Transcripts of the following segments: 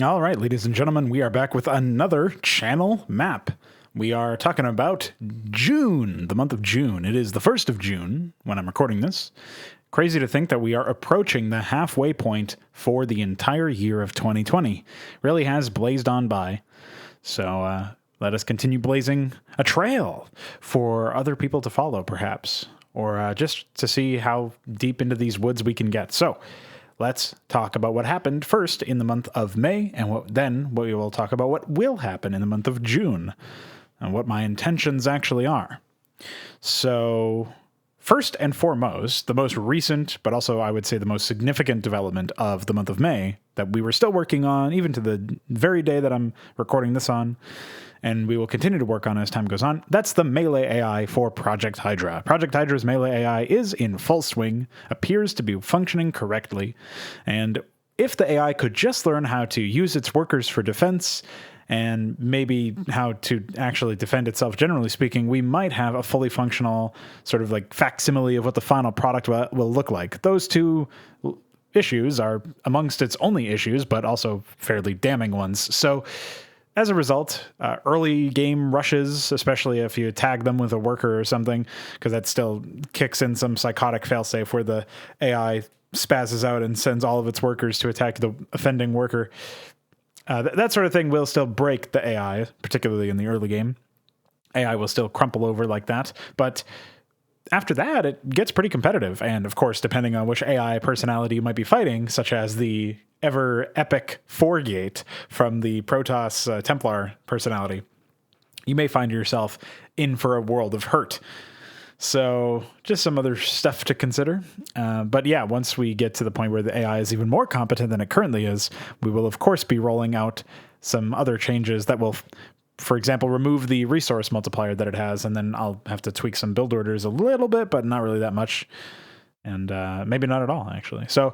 All right, ladies and gentlemen, we are back with another channel map. We are talking about June, the month of June. It is the 1st of June when I'm recording this. Crazy to think that we are approaching the halfway point for the entire year of 2020. Really has blazed on by. So let us continue blazing a trail for other people to follow, perhaps, or just to see how deep into these woods we can get. So let's talk about what happened first in the month of May, and then we will talk about what will happen in the month of June, and what my intentions actually are. So, first and foremost, the most recent, but also I would say the most significant development of the month of May that we were still working on, even to the very day that I'm recording this on, and we will continue to work on as time goes on. That's the Melee AI for Project Hydra. Project Hydra's Melee AI is in full swing, appears to be functioning correctly, and if the AI could just learn how to use its workers for defense, and maybe how to actually defend itself, generally speaking, we might have a fully functional sort of like facsimile of what the final product will look like. Those two issues are amongst its only issues, but also fairly damning ones. So as a result, early game rushes, especially if you tag them with a worker or something, because that still kicks in some psychotic failsafe where the AI spazzes out and sends all of its workers to attack the offending worker. That sort of thing will still break the AI, particularly in the early game. AI will still crumple over like that, but after that, it gets pretty competitive. And of course, depending on which AI personality you might be fighting, such as the ever epic Forgate from the Protoss Templar personality, you may find yourself in for a world of hurt. So just some other stuff to consider. But yeah, once we get to the point where the AI is even more competent than it currently is, we will, of course, be rolling out some other changes that will, for example, remove the resource multiplier that it has. And then I'll have to tweak some build orders a little bit, but not really that much. And maybe not at all, actually. So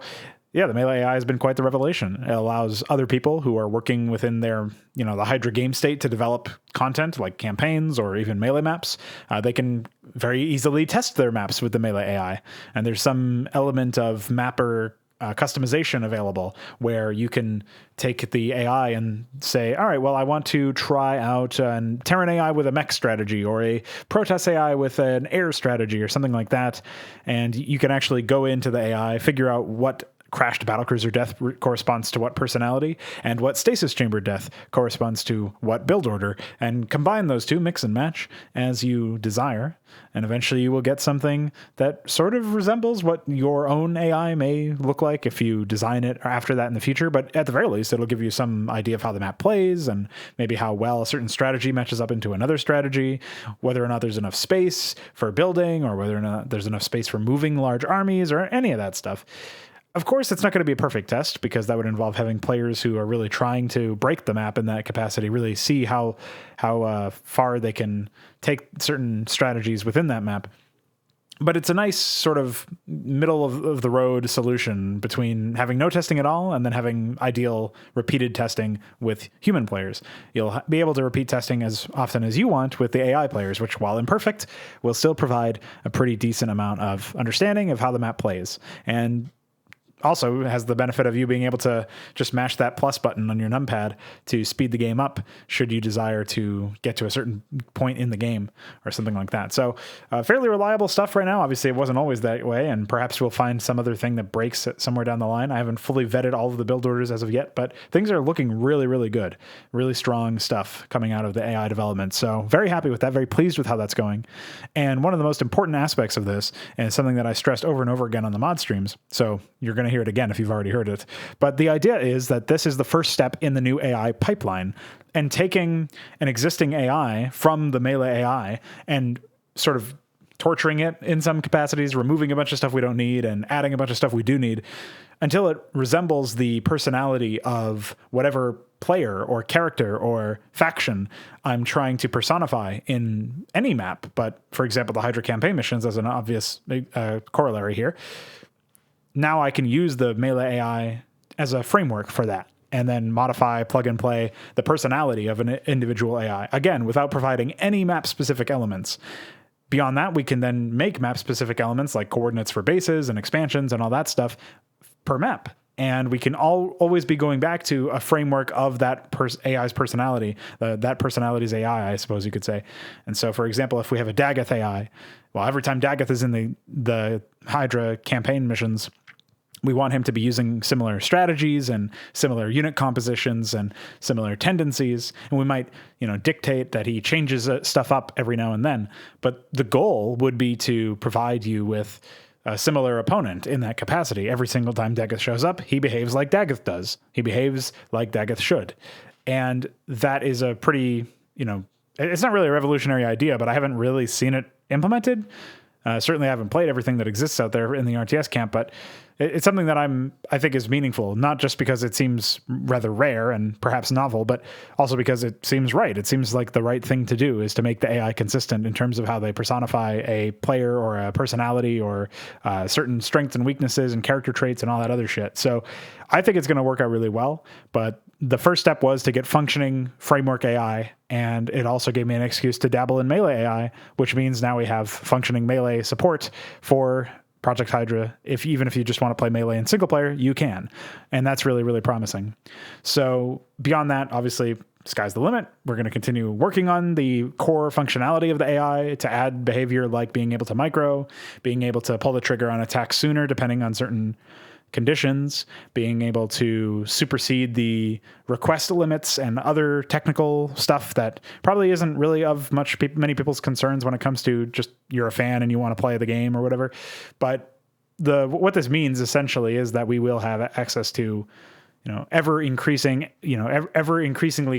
yeah, the Melee AI has been quite the revelation. It allows other people who are working within their, the Hydra game state to develop content like campaigns or even Melee maps. They can very easily test their maps with the Melee AI. And there's some element of mapper customization available where you can take the AI and say, all right, well, I want to try out an Terran AI with a mech strategy or a Protoss AI with an air strategy or something like that. And you can actually go into the AI, figure out what crashed battlecruiser death corresponds to what personality, and what stasis chamber death corresponds to what build order, and combine those two, mix and match as you desire, and eventually you will get something that sort of resembles what your own AI may look like if you design it after that in the future. But at the very least, it'll give you some idea of how the map plays and maybe how well a certain strategy matches up into another strategy, whether or not there's enough space for building, or whether or not there's enough space for moving large armies, or any of that stuff. Of course, it's not going to be a perfect test, because that would involve having players who are really trying to break the map in that capacity, really see how far they can take certain strategies within that map. But it's a nice sort of middle of the road solution between having no testing at all and then having ideal repeated testing with human players. You'll be able to repeat testing as often as you want with the AI players, which, while imperfect, will still provide a pretty decent amount of understanding of how the map plays. And also has the benefit of you being able to just mash that plus button on your numpad to speed the game up should you desire to get to a certain point in the game or something like that. So fairly reliable stuff right now. Obviously, it wasn't always that way, and perhaps we'll find some other thing that breaks it somewhere down the line. I haven't fully vetted all of the build orders as of yet, but things are looking really, really good. Really strong stuff coming out of the AI development. So very happy with that, very pleased with how that's going. And one of the most important aspects of this, and something that I stressed over and over again on the mod streams, so you're going to hear it again if you've already heard it. But the idea is that this is the first step in the new AI pipeline, and taking an existing AI from the Melee AI and sort of torturing it in some capacities, removing a bunch of stuff we don't need and adding a bunch of stuff we do need until it resembles the personality of whatever player or character or faction I'm trying to personify in any map. But for example, the Hydra campaign missions as an obvious corollary here. Now I can use the Melee AI as a framework for that, and then modify, plug and play the personality of an individual AI, again, without providing any map-specific elements. Beyond that, we can then make map-specific elements like coordinates for bases and expansions and all that stuff per map. And we can always be going back to a framework of that AI's personality, that personality's AI, I suppose you could say. And so, for example, if we have a Dagoth AI, well, every time Dagoth is in the Hydra campaign missions, we want him to be using similar strategies and similar unit compositions and similar tendencies. And we might, dictate that he changes stuff up every now and then. But the goal would be to provide you with a similar opponent in that capacity. Every single time Dagoth shows up, he behaves like Dagoth does. He behaves like Dagoth should. And that is a pretty, it's not really a revolutionary idea, but I haven't really seen it implemented. Certainly I haven't played everything that exists out there in the RTS camp, but it's something that I think is meaningful, not just because it seems rather rare and perhaps novel, but also because it seems right. It seems like the right thing to do is to make the AI consistent in terms of how they personify a player or a personality or certain strengths and weaknesses and character traits and all that other shit. So I think it's going to work out really well, but the first step was to get functioning framework AI, and it also gave me an excuse to dabble in melee AI, which means now we have functioning melee support for Project Hydra. Even if you just want to play melee in single player, you can. And that's really, really promising. So beyond that, obviously, sky's the limit. We're going to continue working on the core functionality of the AI to add behavior like being able to micro, being able to pull the trigger on attacks sooner, depending on certain conditions, being able to supersede the request limits and other technical stuff that probably isn't really of many people's concerns when it comes to just you're a fan and you want to play the game or whatever. But what this means essentially is that we will have access to ever increasingly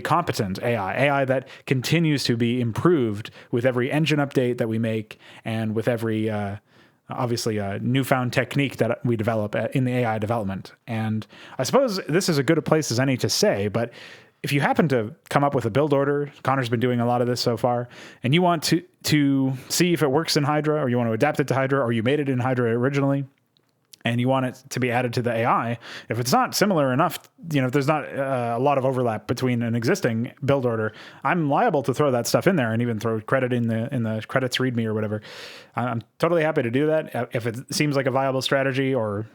competent AI that continues to be improved with every engine update that we make and with every obviously a newfound technique that we develop in the AI development. And I suppose this is as good a place as any to say, but if you happen to come up with a build order, Connor's been doing a lot of this so far, and you want to see if it works in Hydra, or you want to adapt it to Hydra, or you made it in Hydra originally, and you want it to be added to the AI, if it's not similar enough, if there's not a lot of overlap between an existing build order, I'm liable to throw that stuff in there and even throw credit in the credits README or whatever. I'm totally happy to do that. If it seems like a viable strategy or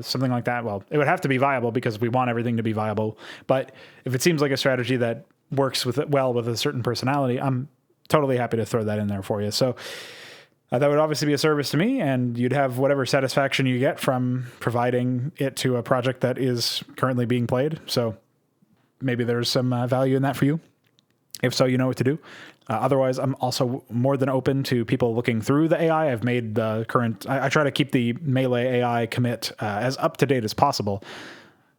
something like that, well, it would have to be viable because we want everything to be viable. But if it seems like a strategy that works with a certain personality, I'm totally happy to throw that in there for you. So that would obviously be a service to me, and you'd have whatever satisfaction you get from providing it to a project that is currently being played. So maybe there's some value in that for you. If so, you know what to do. Otherwise, I'm also more than open to people looking through the AI. I've made the current... I try to keep the Melee AI commit as up-to-date as possible.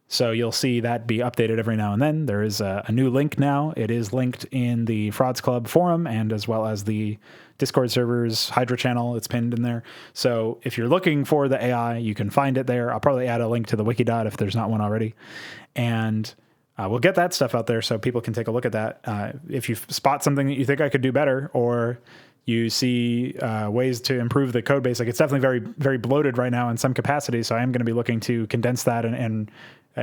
So you'll see that be updated every now and then. There is a new link now. It is linked in the Frauds Club forum and as well as the Discord server's Hydra channel. It's pinned in there. So if you're looking for the AI, you can find it there. I'll probably add a link to the Wikidot if there's not one already. And we'll get that stuff out there so people can take a look at that. If you spot something that you think I could do better, or you see ways to improve the code base, like it's definitely very, very bloated right now in some capacity. So I am going to be looking to condense that and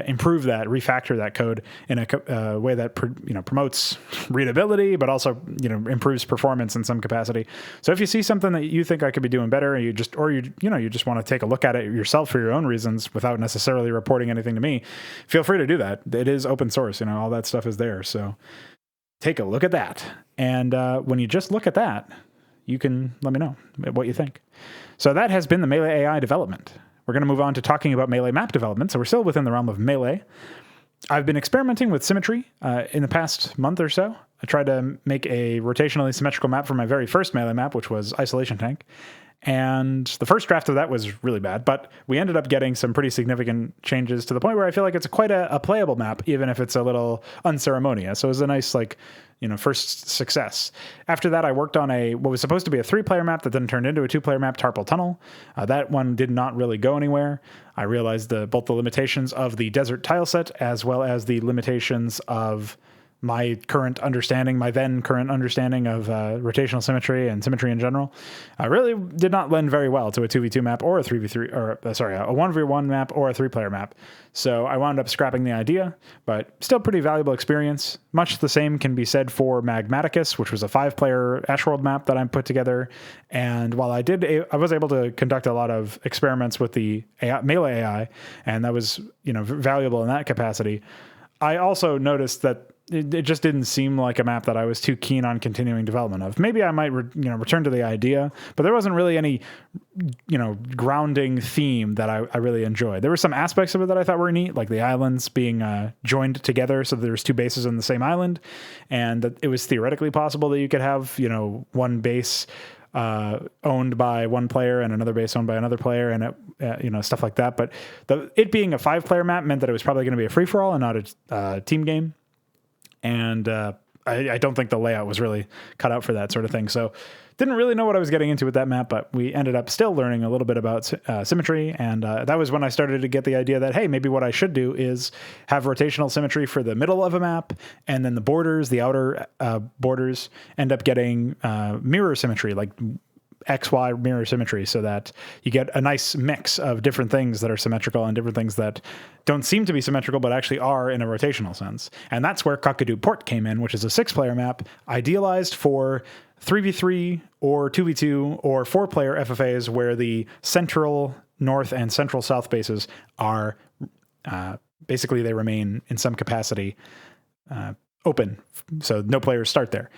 improve that, refactor that code in a way that promotes readability, but also improves performance in some capacity. So if you see something that you think I could be doing better, and you just want to take a look at it yourself for your own reasons without necessarily reporting anything to me, feel free to do that. It is open source, all that stuff is there. So take a look at that, and when you just look at that, you can let me know what you think. So that has been the Melee AI development. We're going to move on to talking about Melee map development. So we're still within the realm of Melee. I've been experimenting with symmetry in the past month or so. I tried to make a rotationally symmetrical map for my very first Melee map, which was Isolation Tank. And the first draft of that was really bad, but we ended up getting some pretty significant changes to the point where I feel like it's quite a playable map, even if it's a little unceremonious. So it was a nice, first success. After that, I worked on what was supposed to be a 3-player map that then turned into a 2-player map, Tarpal Tunnel. That one did not really go anywhere. I realized both the limitations of the desert tile set as well as the limitations of my current understanding, my then current understanding of rotational symmetry and symmetry in general, really did not lend very well to a 2v2 map or a 3v3, or a 1v1 map or a 3-player map. So I wound up scrapping the idea, but still pretty valuable experience. Much the same can be said for Magmaticus, which was a 5-player Ashworld map that I put together. And while I was able to conduct a lot of experiments with the melee AI, and that was, valuable in that capacity. I also noticed that it just didn't seem like a map that I was too keen on continuing development of. Maybe I might, return to the idea, but there wasn't really any, grounding theme that I really enjoyed. There were some aspects of it that I thought were neat, like the islands being joined together, so there's 2 bases on the same island, and that it was theoretically possible that you could have, one base owned by one player and another base owned by another player, and stuff like that. But it being a 5-player map meant that it was probably going to be a free-for-all and not a team game. And I don't think the layout was really cut out for that sort of thing. So didn't really know what I was getting into with that map, but we ended up still learning a little bit about symmetry. And that was when I started to get the idea that, hey, maybe what I should do is have rotational symmetry for the middle of a map, and then the borders, the outer borders, end up getting mirror symmetry, like XY mirror symmetry, so that you get a nice mix of different things that are symmetrical and different things that don't seem to be symmetrical but actually are in a rotational sense. And that's where Cuckadoo Port came in, which is a 6-player map idealized for 3v3 or 2v2 or 4-player FFAs, where the central north and central south bases are basically, they remain in some capacity open, so no players start there.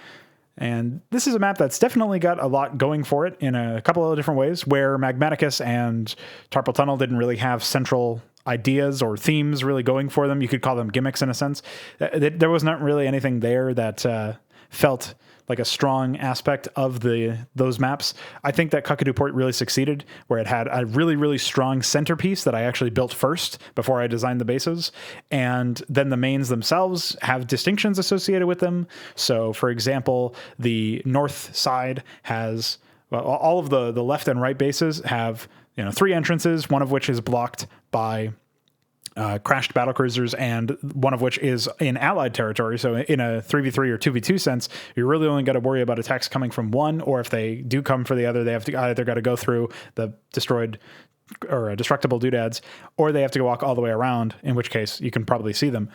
And this is a map that's definitely got a lot going for it in a couple of different ways, where Magmaticus and Tarpal Tunnel didn't really have central ideas or themes really going for them. You could call them gimmicks in a sense. There was not really anything there that felt like a strong aspect of those maps. I think that Cuckadoo Port really succeeded, where it had a really, really strong centerpiece that I actually built first before I designed the bases. And then the mains themselves have distinctions associated with them. So, for example, the north side has, well, all of the left and right bases have 3 entrances, one of which is blocked by crashed battlecruisers, and one of which is in allied territory. So in a 3v3 or 2v2 sense, you really only got to worry about attacks coming from one, or if they do come for the other, they have to either got to go through the destroyed or destructible doodads, or they have to walk all the way around, in which case you can probably see them.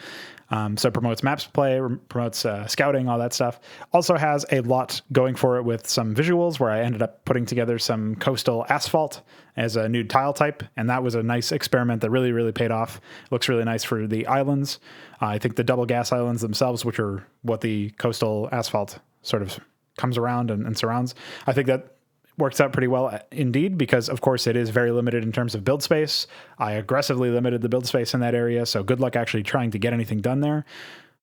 So promotes maps play, promotes scouting, all that stuff. Also has a lot going for it with some visuals, where I ended up putting together some coastal asphalt as a new tile type, and that was a nice experiment that really, really paid off. It looks really nice for the islands. I think the double gas islands themselves, which are what the coastal asphalt sort of comes around and surrounds, I think that works out pretty well indeed, because of course it is very limited in terms of build space. I aggressively limited the build space in that area, so good luck actually trying to get anything done there.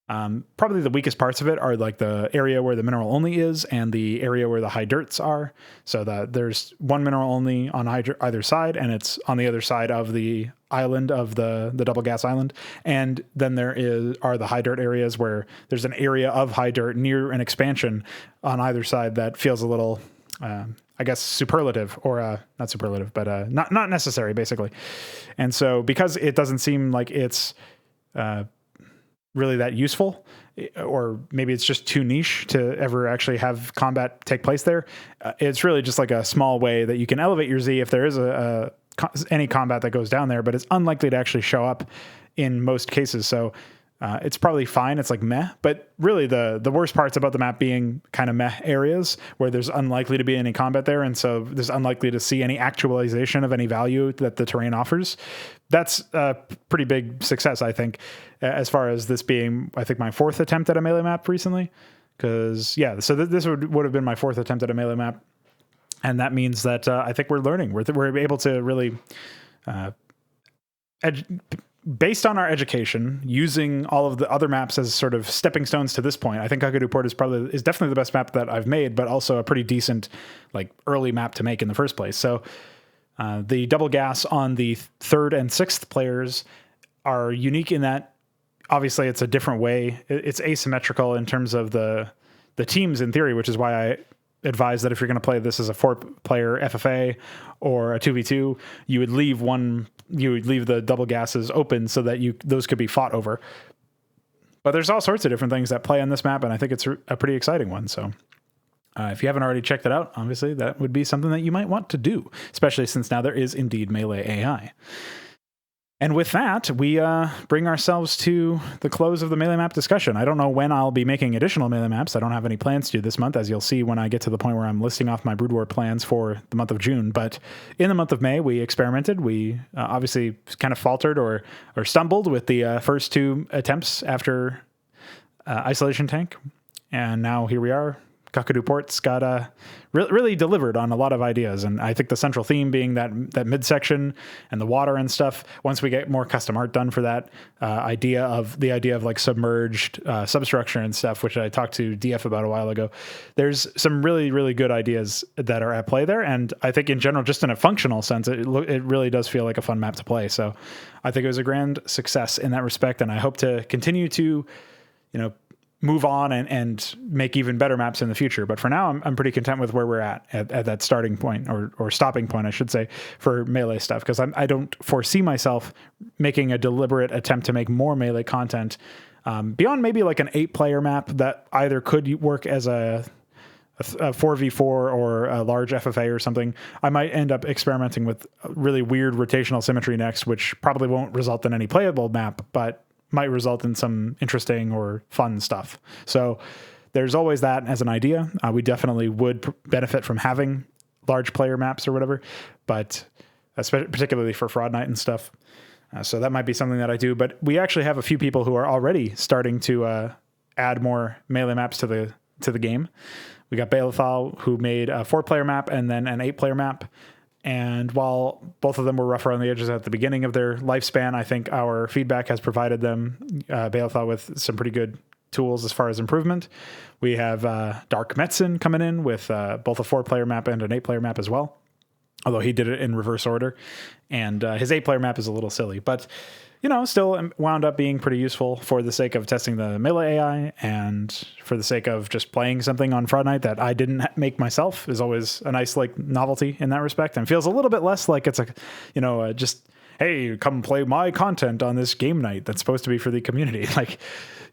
Probably the weakest parts of it are like the area where the mineral only is and the area where the high dirts are. So that there's one mineral only on either side, and it's on the other side of the island of the double gas island. And then there are the high dirt areas where there's an area of high dirt near an expansion on either side that feels a little, I guess, superlative, or not superlative, but not necessary, basically. And so because it doesn't seem like it's really that useful, or maybe it's just too niche to ever actually have combat take place there, it's really just like a small way that you can elevate your Z if there is any combat that goes down there, but it's unlikely to actually show up in most cases. So it's probably fine. It's like meh, but really the worst parts about the map being kind of meh areas where there's unlikely to be any combat there. And so there's unlikely to see any actualization of any value that the terrain offers. That's a pretty big success, I think, as far as this being, I think, my 4th attempt at a melee map recently. Cause yeah, so this would have been my 4th attempt at a melee map. And that means that I think we're learning. We're able to really, based on our education, using all of the other maps as sort of stepping stones to this point, I think Cuckadoo Port is definitely the best map that I've made, but also a pretty decent, like, early map to make in the first place. So the double gas on the 3rd and 6th players are unique in that, obviously, it's a different way. It's asymmetrical in terms of the teams in theory, which is why I advise that if you're going to play this as a 4-player FFA or a 2v2, you would leave the double gases open so that those could be fought over. But there's all sorts of different things that play on this map, and I think it's a pretty exciting one. So if you haven't already checked it out, obviously that would be something that you might want to do, especially since now there is indeed melee AI. And with that, we bring ourselves to the close of the melee map discussion. I don't know when I'll be making additional melee maps. I don't have any plans to do this month, as you'll see when I get to the point where I'm listing off my Brood War plans for the month of June. But in the month of May, we experimented. We obviously kind of faltered or stumbled with the first 2 attempts after Isolation Tank. And now here we are. Cuckadoo Port's got really delivered on a lot of ideas, and I think the central theme being that midsection and the water and stuff. Once we get more custom art done for that, idea of like submerged substructure and stuff, which I talked to DF about a while ago. There's some really good ideas that are at play there, and I think in general, just in a functional sense, it really does feel like a fun map to play. So I think it was a grand success in that respect, and I hope to continue to, move on and make even better maps in the future. But for now, I'm pretty content with where we're at that starting point or stopping point, I should say, for melee stuff, because I don't foresee myself making a deliberate attempt to make more melee content beyond maybe like an 8-player map that either could work as a 4v4 or a large FFA or something. I might end up experimenting with really weird rotational symmetry next, which probably won't result in any playable map, but might result in some interesting or fun stuff. So there's always that as an idea. We definitely would benefit from having large player maps or whatever, but particularly for Fraud Night and stuff. So that might be something that I do, but we actually have a few people who are already starting to add more melee maps to the game. We got Balethal, who made a 4-player map and then an 8-player map. And while both of them were rougher on the edges at the beginning of their lifespan, I think our feedback has provided them, Balethal, with some pretty good tools as far as improvement. We have Dark Metzen coming in with both a 4-player map and an 8-player map as well, although he did it in reverse order. And his 8-player map is a little silly, but still wound up being pretty useful for the sake of testing the melee AI and for the sake of just playing something on Fraud Night that I didn't make myself. Is always a nice novelty in that respect, and feels a little bit less like it's just, hey, come play my content on this game night that's supposed to be for the community.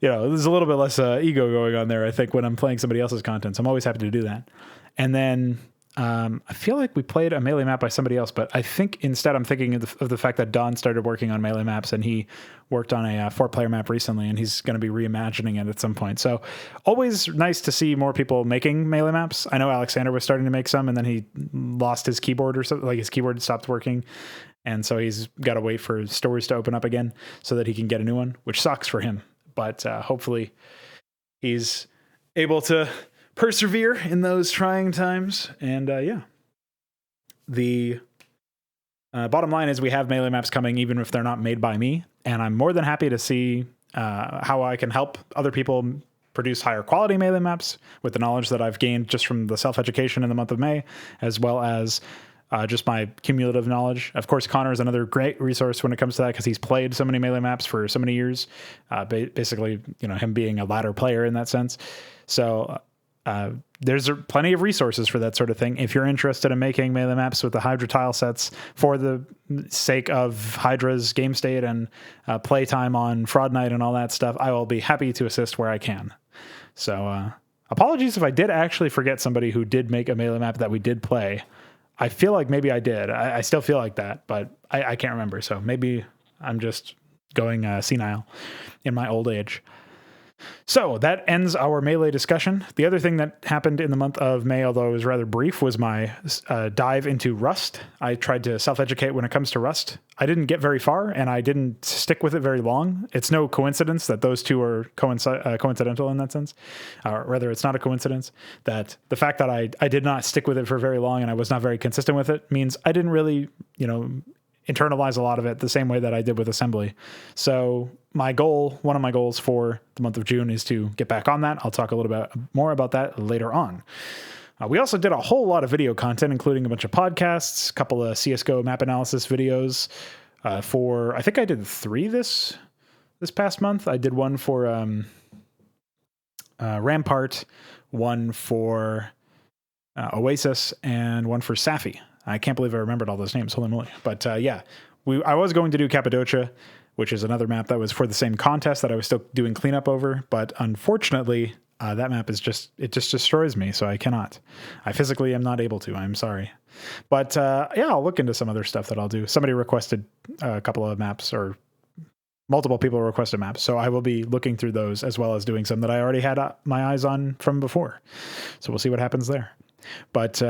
There's a little bit less ego going on there, I think, when I'm playing somebody else's content. So I'm always happy to do that. And then I feel like we played a melee map by somebody else, but I think instead I'm thinking of the fact that Don started working on melee maps, and he worked on a 4-player map recently, and he's going to be reimagining it at some point. So always nice to see more people making melee maps. I know Alexander was starting to make some, and then he lost his keyboard or something, like his keyboard stopped working. And so he's got to wait for stores to open up again so that he can get a new one, which sucks for him. But hopefully he's able to persevere in those trying times. And the bottom line is we have melee maps coming, even if they're not made by me. And I'm more than happy to see how I can help other people produce higher quality melee maps with the knowledge that I've gained just from the self-education in the month of May, as well as just my cumulative knowledge. Of course, Connor is another great resource when it comes to that, because he's played so many melee maps for so many years, basically, him being a ladder player in that sense. So there's plenty of resources for that sort of thing. If you're interested in making melee maps with the Hydra tile sets for the sake of Hydra's game state and playtime on Fraud Night and all that stuff, I will be happy to assist where I can. So apologies if I did actually forget somebody who did make a melee map that we did play. I feel like maybe I did. I still feel like that, but I can't remember. So maybe I'm just going senile in my old age. So that ends our melee discussion. The other thing that happened in the month of May, although it was rather brief, was my dive into Rust. I tried to self-educate when it comes to Rust. I didn't get very far, and I didn't stick with it very long. It's no coincidence that those two are coincidental in that sense. Or rather, it's not a coincidence that the fact that I did not stick with it for very long and I was not very consistent with it means I didn't really, internalize a lot of it the same way that I did with assembly. So one of my goals for the month of June is to get back on that. I'll talk a little bit more about that later on. We also did a whole lot of video content, including a bunch of podcasts, a couple of CSGO map analysis videos I think I did 3 this past month. I did one for Rampart, one for Oasis, and one for Safi. I can't believe I remembered all those names. Holy moly. But I was going to do Cappadocia. which is another map that was for the same contest that I was still doing cleanup over. But unfortunately, that map is just destroys me. So I cannot. I physically am not able to. I'm sorry. But yeah, I'll look into some other stuff that I'll do. Somebody requested a couple of maps, or multiple people requested maps. So I will be looking through those as well as doing some that I already had my eyes on from before. So we'll see what happens there. But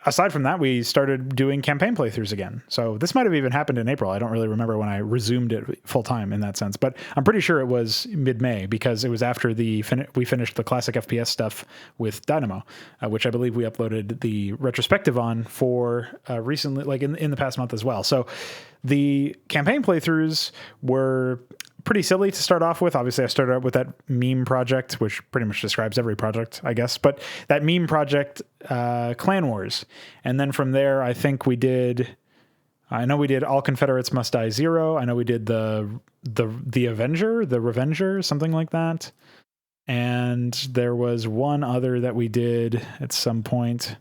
aside from that, we started doing campaign playthroughs again. So this might have even happened in April. I don't really remember when I resumed it full time in that sense, but I'm pretty sure it was mid-May, because it was after we finished the classic FPS stuff with Dynamo, which I believe we uploaded the retrospective on for recently, like in the past month as well. So the campaign playthroughs were pretty silly to start off with. Obviously, I started out with that meme project, which pretty much describes every project, I guess. But that meme project, Clan Wars. And then from there, I think I know we did All Confederates Must Die Zero. I know we did the Revenger, something like that. And there was one other that we did at some point.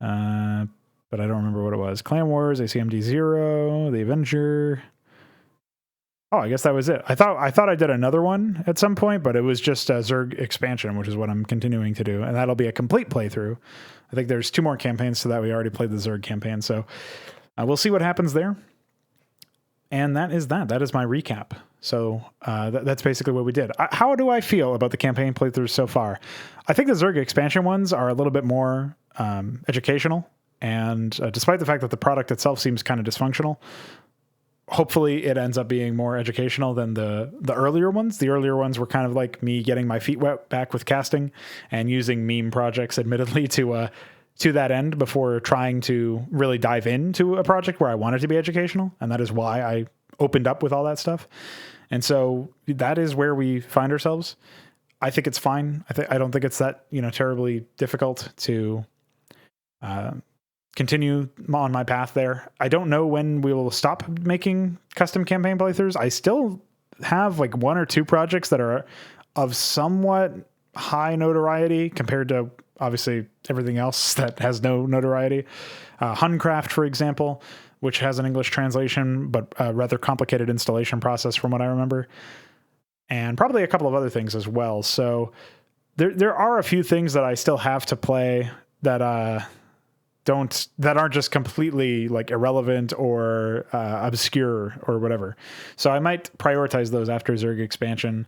But I don't remember what it was. Clan Wars, ACMD Zero, The Avenger. Oh, I guess that was it. I thought I did another one at some point, but it was just a Zerg expansion, which is what I'm continuing to do. And that'll be a complete playthrough. I think there's 2 more campaigns to that. We already played the Zerg campaign. So we'll see what happens there. And that is that. That is my recap. So that's basically what we did. How do I feel about the campaign playthroughs so far? I think the Zerg expansion ones are a little bit more educational. And despite the fact that the product itself seems kind of dysfunctional, hopefully it ends up being more educational than the earlier ones. The earlier ones were kind of like me getting my feet wet back with casting and using meme projects, admittedly, to that end before trying to really dive into a project where I wanted to be educational. And that is why I opened up with all that stuff. And so that is where we find ourselves. I think it's fine. I don't think it's that, terribly difficult to continue on my path there. I don't know when we will stop making custom campaign playthroughs. I still have like 1 or 2 projects that are of somewhat high notoriety compared to obviously everything else that has no notoriety. Huncraft, for example, which has an English translation, but a rather complicated installation process from what I remember. And probably a couple of other things as well. So there are a few things that I still have to play that aren't just completely like irrelevant or obscure or whatever. So I might prioritize those after Zerg expansion,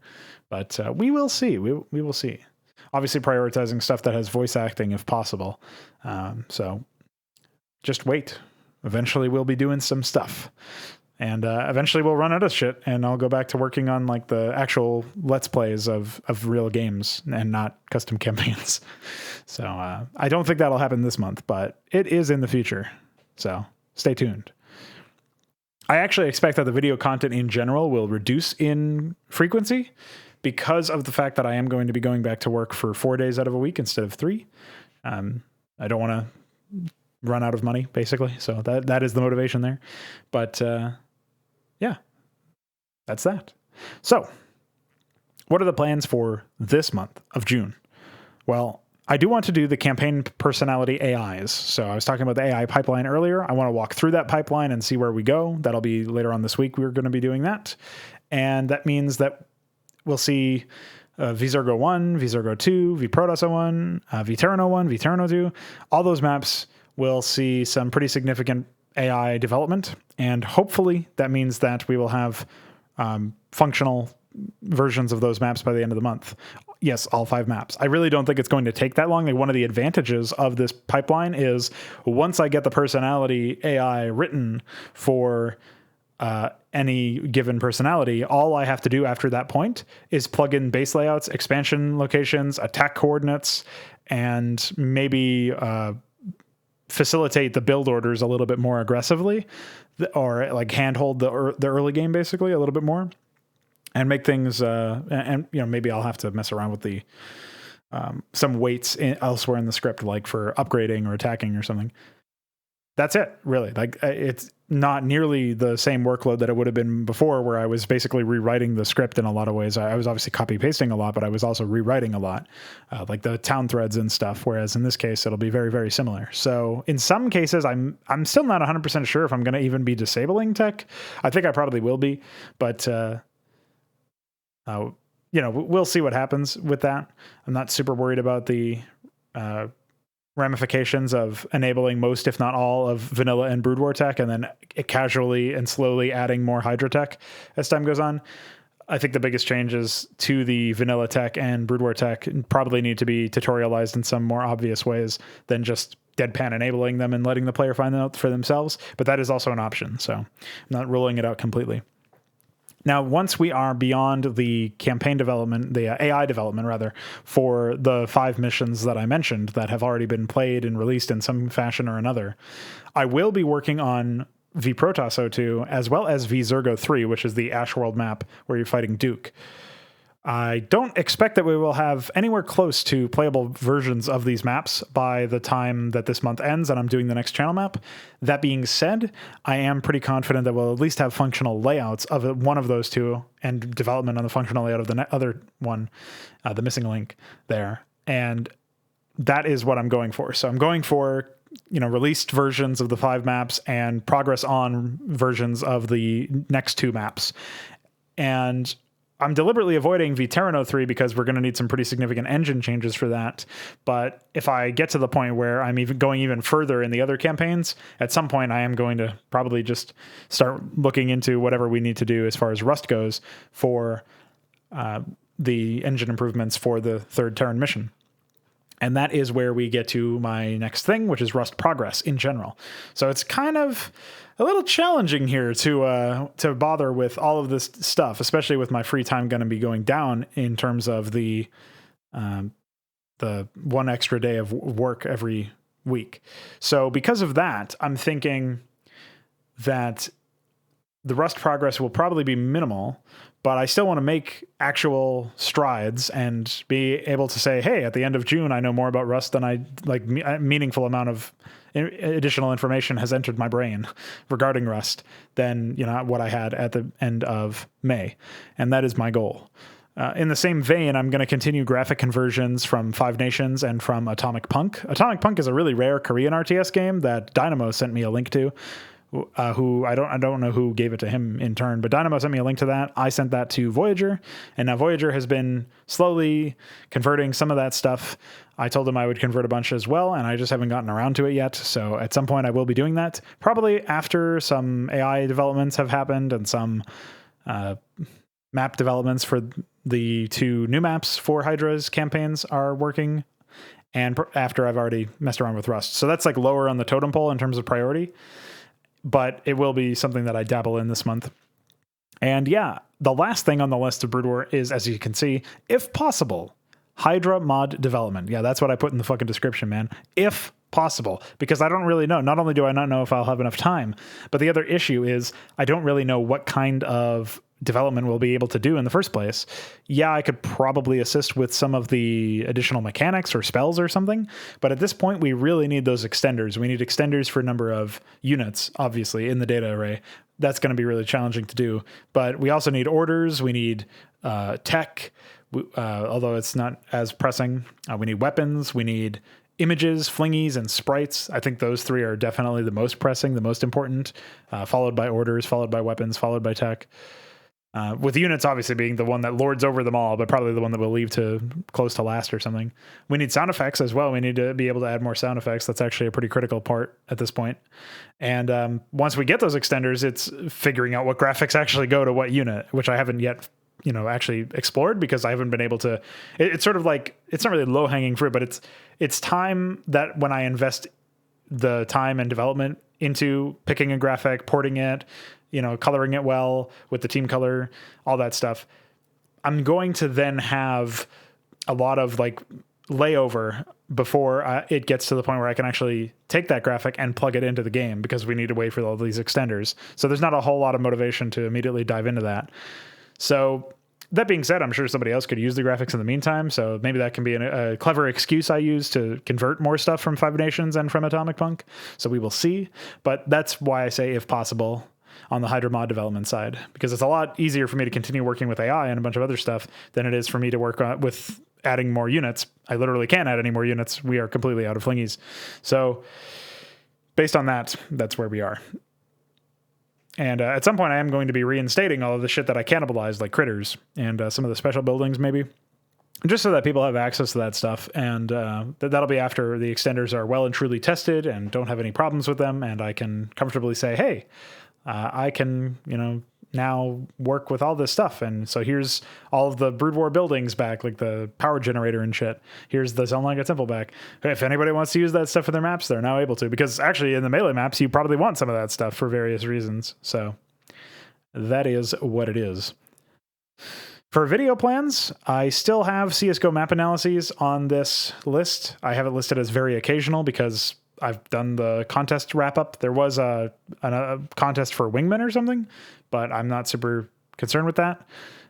but we will see. We will see. Obviously prioritizing stuff that has voice acting if possible. So just wait. Eventually we'll be doing some stuff. And eventually we'll run out of shit, and I'll go back to working on like the actual Let's Plays of real games and not custom campaigns. So I don't think that'll happen this month, but it is in the future. So stay tuned. I actually expect that the video content in general will reduce in frequency because of the fact that I am going to be going back to work for 4 days out of a week instead of 3. I don't want to run out of money, basically. So that is the motivation there. But yeah, that's that. So what are the plans for this month of June? Well, I do want to do the campaign personality AIs. So I was talking about the AI pipeline earlier. I want to walk through that pipeline and see where we go. That'll be later on this week. We're going to be doing that. And that means that we'll see Vizergo 1, Vizergo 2, Vprotoss 1, Vterran 1, Vterran 2. All those maps will see some pretty significant AI development. And hopefully that means that we will have functional versions of those maps by the end of the month. Yes, all 5 maps. I really don't think it's going to take that long. Like, one of the advantages of this pipeline is once I get the personality AI written for any given personality, all I have to do after that point is plug in base layouts, expansion locations, attack coordinates, and maybe facilitate the build orders a little bit more aggressively, or like handhold the early game basically a little bit more, and make things and maybe I'll have to mess around with the some weights elsewhere in the script, like for upgrading or attacking or something. That's it, really. Like not nearly the same workload that it would have been before, where I was basically rewriting the script in a lot of ways. I was obviously copy pasting a lot, but I was also rewriting a lot, like the town threads and stuff. Whereas in this case, it'll be very, very similar. So in some cases, I'm still not 100% sure if I'm going to even be disabling tech. I think I probably will be, but we'll see what happens with that. I'm not super worried about the ramifications of enabling most, if not all, of vanilla and Brood War tech, and then casually and slowly adding more Hydra tech as time goes on. I think the biggest changes to the vanilla tech and Brood War tech probably need to be tutorialized in some more obvious ways than just deadpan enabling them and letting the player find them out for themselves. But that is also an option, so I'm not ruling it out completely. Now, once we are beyond the campaign development, the AI development, rather, for the 5 missions that I mentioned that have already been played and released in some fashion or another, I will be working on V Protoss 02 as well as V Zergo 3, which is the Ashworld map where you're fighting Duke. I don't expect that we will have anywhere close to playable versions of these maps by the time that this month ends and I'm doing the next channel map. That being said, I am pretty confident that we'll at least have functional layouts of one of those two and development on the functional layout of the other one, the missing link there. And that is what I'm going for. So I'm going for released versions of the 5 maps and progress on versions of the next 2 maps. And I'm deliberately avoiding Veterano 3 because we're going to need some pretty significant engine changes for that. But if I get to the point where I'm even going even further in the other campaigns, at some point I am going to probably just start looking into whatever we need to do as far as Rust goes for the engine improvements for the 3rd Terran mission. And that is where we get to my next thing, which is Rust progress in general. So it's kind of a little challenging here to bother with all of this stuff, especially with my free time going to be going down in terms of the 1 extra day of work every week. So because of that, I'm thinking that the Rust progress will probably be minimal, but I still want to make actual strides and be able to say, hey, at the end of June, I know more about Rust than a meaningful amount of additional information has entered my brain regarding Rust than what I had at the end of May. And that is my goal. In the same vein, I'm going to continue graphic conversions from 5 Nations and from Atomic Punk. Atomic Punk is a really rare Korean RTS game that Dynamo sent me a link to. Who I don't know who gave it to him in turn, but Dynamo sent me a link to that. I sent that to Voyager, and now Voyager has been slowly converting some of that stuff. I told him I would convert a bunch as well, and I just haven't gotten around to it yet. So at some point I will be doing that, probably after some AI developments have happened and some map developments for the 2 new maps for Hydra's campaigns are working, and after I've already messed around with Rust. So that's like lower on the totem pole in terms of priority. But it will be something that I dabble in this month. And yeah, the last thing on the list of Brood War is, as you can see, if possible, Hydra mod development. Yeah, that's what I put in the fucking description, man. If possible, because I don't really know. Not only do I not know if I'll have enough time, but the other issue is I don't really know what kind of development we'll be able to do in the first place. Yeah, I could probably assist with some of the additional mechanics or spells or something, but at this point we really need those extenders. We need extenders for a number of units, obviously, in the data array. That's going to be really challenging to do, but we also need orders. We need tech, although it's not as pressing. We need weapons. We need images, flingies, and sprites. I think those 3 are definitely the most pressing, the most important, followed by orders, followed by weapons, followed by tech. With units obviously being the one that lords over them all, but probably the one that we'll leave to close to last or something. We need sound effects as well. We need to be able to add more sound effects. That's actually a pretty critical part at this point. And once we get those extenders, it's figuring out what graphics actually go to what unit, which I haven't yet actually explored because I haven't been able to. It's sort of like, it's not really low hanging fruit, but it's time that when I invest the time and development into picking a graphic, porting it, coloring it well with the team color, all that stuff, I'm going to then have a lot of layover before it gets to the point where I can actually take that graphic and plug it into the game, because we need to wait for all these extenders. So there's not a whole lot of motivation to immediately dive into that. So That being said, I'm sure somebody else could use the graphics in the meantime, so maybe that can be a clever excuse I use to convert more stuff from Five Nations and from Atomic Punk, so we will see. But that's why I say, if possible, on the Hydra mod development side, because it's a lot easier for me to continue working with AI and a bunch of other stuff than it is for me to work with adding more units. I literally can't add any more units. We are completely out of flingies. So based on that, that's where we are. And at some point, I am going to be reinstating all of the shit that I cannibalized, like critters and some of the special buildings, maybe, just so that people have access to that stuff. And that'll be after the extenders are well and truly tested and don't have any problems with them. And I can comfortably say, hey, I can, now work with all this stuff. And so here's all of the Brood War buildings back, like the power generator and shit. Here's the Zone Temple back. If anybody wants to use that stuff for their maps, they're now able to, because actually in the melee maps, you probably want some of that stuff for various reasons. So that is what it is. For video plans, I still have CSGO map analyses on this list. I have it listed as very occasional because I've done the contest wrap up. There was a contest for wingmen or something, but I'm not super concerned with that.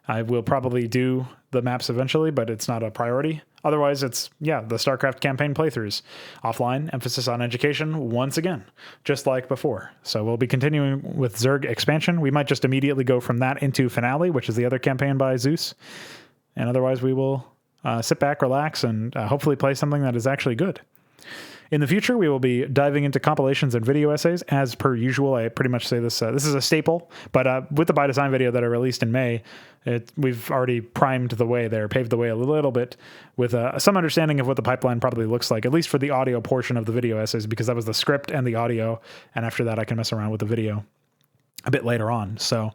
I will probably do the maps eventually, but it's not a priority. Otherwise, it's, the StarCraft campaign playthroughs. Offline, emphasis on education once again, just like before. So we'll be continuing with Zerg expansion. We might just immediately go from that into Finale, which is the other campaign by Zeus. And otherwise, we will sit back, relax, and hopefully play something that is actually good. In the future, we will be diving into compilations and video essays. As per usual, I pretty much say this. This is a staple, but with the by design video that I released in May, we've already primed the way there, paved the way a little bit with some understanding of what the pipeline probably looks like, at least for the audio portion of the video essays, because that was the script and the audio. And after that, I can mess around with the video a bit later on. So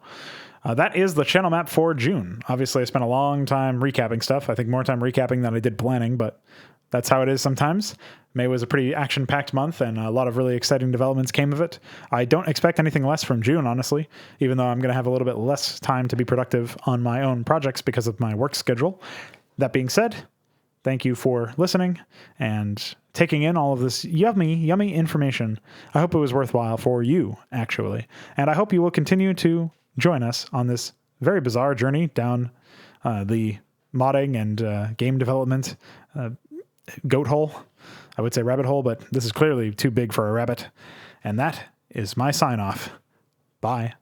that is the channel map for June. Obviously, I spent a long time recapping stuff. I think more time recapping than I did planning, but that's how it is sometimes. May was a pretty action-packed month, and a lot of really exciting developments came of it. I don't expect anything less from June, honestly, even though I'm going to have a little bit less time to be productive on my own projects because of my work schedule. That being said, thank you for listening and taking in all of this yummy information. I hope it was worthwhile for you, actually. And I hope you will continue to join us on this very bizarre journey down the modding and game development goat hole. I would say rabbit hole, but this is clearly too big for a rabbit. And that is my sign off. Bye.